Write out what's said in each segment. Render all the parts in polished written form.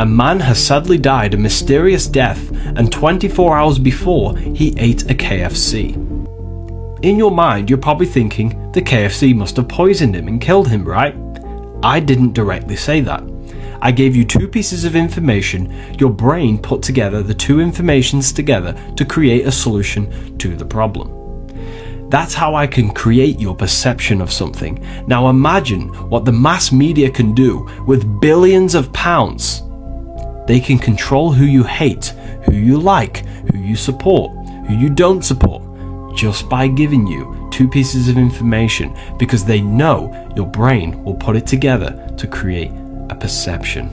A man has sadly died a mysterious death, and 24 hours before, he ate a KFC. In your mind, you're probably thinking the KFC must have poisoned him and killed him, right? I didn't directly say that. I gave you two pieces of information. Your brain put together the two informations together to create a solution to the problem. That's how I can create your perception of something. Now imagine what the mass media can do with billions of pounds. They can control who you hate, who you like, who you support, who you don't support, just by giving you two pieces of information, because they know your brain will put it together to create a perception.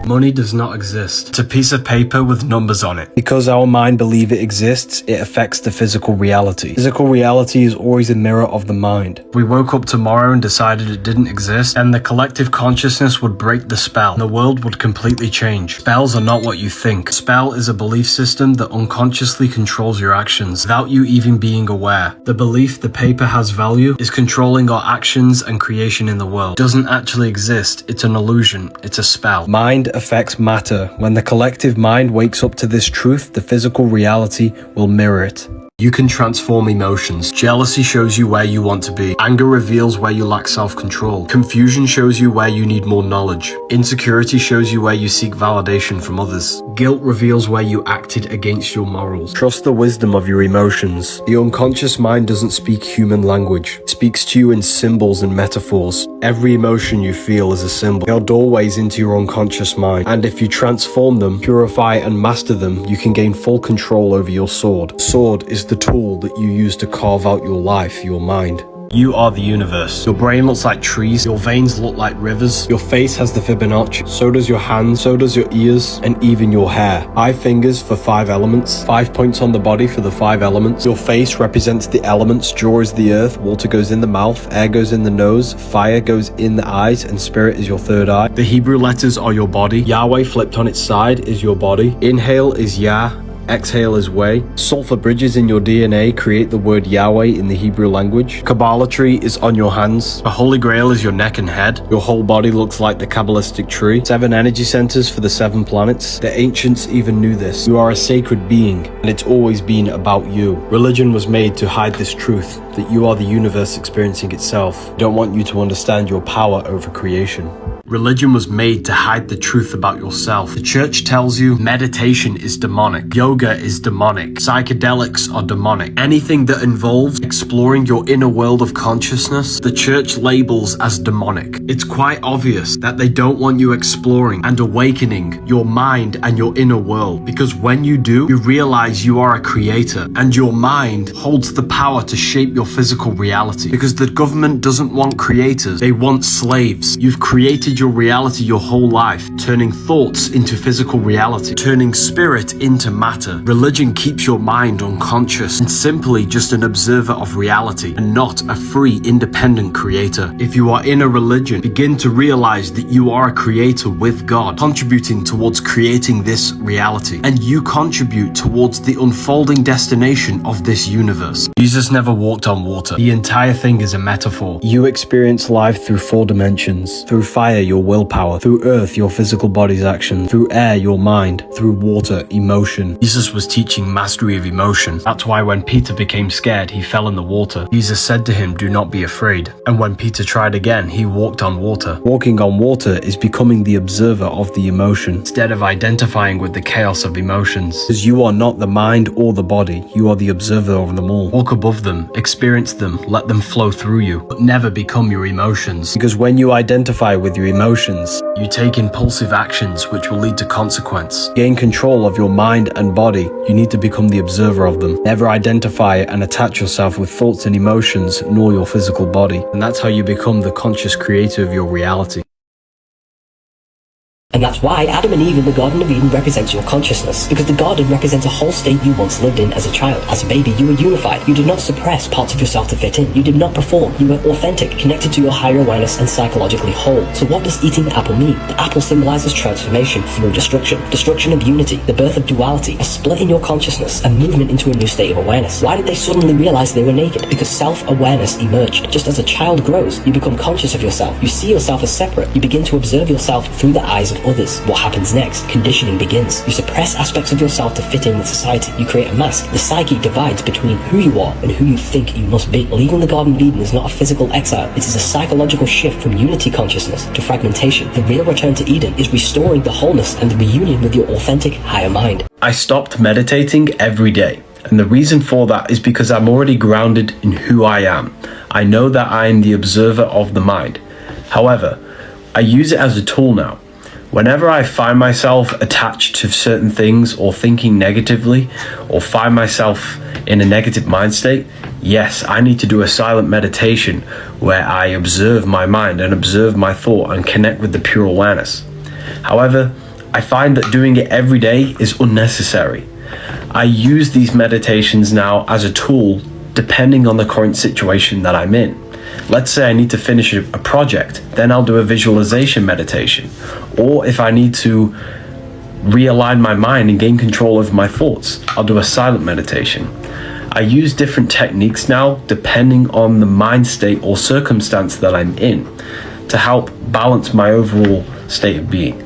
Money does not exist. It's a piece of paper with numbers on it. Because our mind believes it exists, it affects the physical reality. Physical reality is always a mirror of the mind. If we woke up tomorrow and decided it didn't exist, and the collective consciousness would break the spell, and the world would completely change. Spells are not what you think. A spell is a belief system that unconsciously controls your actions without you even being aware. The belief the paper has value is controlling our actions and creation in the world. It doesn't actually exist. It's an illusion. It's a spell. Mind affects matter. When the collective mind wakes up to this truth, the physical reality will mirror it. You can transform emotions. Jealousy shows you where you want to be. Anger reveals where you lack self-control. Confusion shows you where you need more knowledge. Insecurity shows you where you seek validation from others. Guilt reveals where you acted against your morals. Trust the wisdom of your emotions. The unconscious mind doesn't speak human language. It speaks to you in symbols and metaphors. Every emotion you feel is a symbol. They are doorways into your unconscious mind. And if you transform them, purify and master them, you can gain full control over your sword. Sword is the tool that you use to carve out your life, your mind. You are the universe. Your brain looks like trees, your veins look like rivers, your face has the Fibonacci, so does your hands, so does your ears, and even your hair. 5 fingers for 5 elements, 5 points on the body for the 5 elements. Your face represents the elements. Jaw is the earth, water goes in the mouth, air goes in the nose, fire goes in the eyes, and spirit is your third eye. The Hebrew letters are your body. Yahweh flipped on its side is your body. Inhale is Yah. Exhale is way. Sulfur bridges in your DNA create the word Yahweh in the Hebrew language. Kabbalah tree is on your hands. The Holy Grail is your neck and head. Your whole body looks like the Kabbalistic tree. 7 energy centers for the 7 planets. The ancients even knew this. You are a sacred being, and it's always been about you. Religion was made to hide this truth, that you are the universe experiencing itself. I don't want you to understand your power over creation. Religion was made to hide the truth about yourself. The church tells you meditation is demonic, yoga is demonic, psychedelics are demonic. Anything that involves exploring your inner world of consciousness, the church labels as demonic. It's quite obvious that they don't want you exploring and awakening your mind and your inner world, because when you do, you realize you are a creator, and your mind holds the power to shape your physical reality, because the government doesn't want creators, they want slaves. You've created your reality your whole life, turning thoughts into physical reality, turning spirit into matter. Religion keeps your mind unconscious and simply just an observer of reality, and not a free, independent creator. If you are in a religion, begin to realize that you are a creator with God, contributing towards creating this reality, and you contribute towards the unfolding destination of this universe. Jesus never walked on water. The entire thing is a metaphor. You experience life through 4 dimensions. Through fire, your willpower. Through earth, your physical body's action. Through air, your mind. Through water, emotion. Jesus was teaching mastery of emotion. That's why when Peter became scared, he fell in the water. Jesus said to him, "Do not be afraid." And when Peter tried again, he walked on water. Walking on water is becoming the observer of the emotion, instead of identifying with the chaos of emotions. Because you are not the mind or the body, you are the observer of them all. Walk above them, experience them, let them flow through you, but never become your emotions. Because when you identify with your emotions, you take impulsive actions which will lead to consequence. Gain control of your mind and body, you need to become the observer of them. Never identify and attach yourself with thoughts and emotions, nor your physical body. And that's how you become the conscious creator of your reality. And that's why Adam and Eve in the Garden of Eden represents your consciousness, because the garden represents a whole state you once lived in as a child. As a baby, you were unified. You did not suppress parts of yourself to fit in. You did not perform. You were authentic, connected to your higher awareness, and psychologically whole. So what does eating the apple mean? The apple symbolizes transformation through destruction. Destruction of unity, the birth of duality, a split in your consciousness, a movement into a new state of awareness. Why did they suddenly realize they were naked? Because self-awareness emerged. Just as a child grows, you become conscious of yourself. You see yourself as separate. You begin to observe yourself through the eyes of others. What happens next? Conditioning begins. You suppress aspects of yourself to fit in with society. You create a mask. The psyche divides between who you are and who you think you must be. Leaving the Garden of Eden is not a physical exile. It is a psychological shift from unity consciousness to fragmentation. The real return to Eden is restoring the wholeness and the reunion with your authentic higher mind. I stopped meditating every day. And the reason for that is because I'm already grounded in who I am. I know that I am the observer of the mind. However, I use it as a tool now. Whenever I find myself attached to certain things or thinking negatively or find myself in a negative mind state, yes, I need to do a silent meditation where I observe my mind and observe my thought and connect with the pure awareness. However, I find that doing it every day is unnecessary. I use these meditations now as a tool depending on the current situation that I'm in. Let's say I need to finish a project, then I'll do a visualization meditation. Or if I need to realign my mind and gain control over my thoughts, I'll do a silent meditation. I use different techniques now depending on the mind state or circumstance that I'm in to help balance my overall state of being.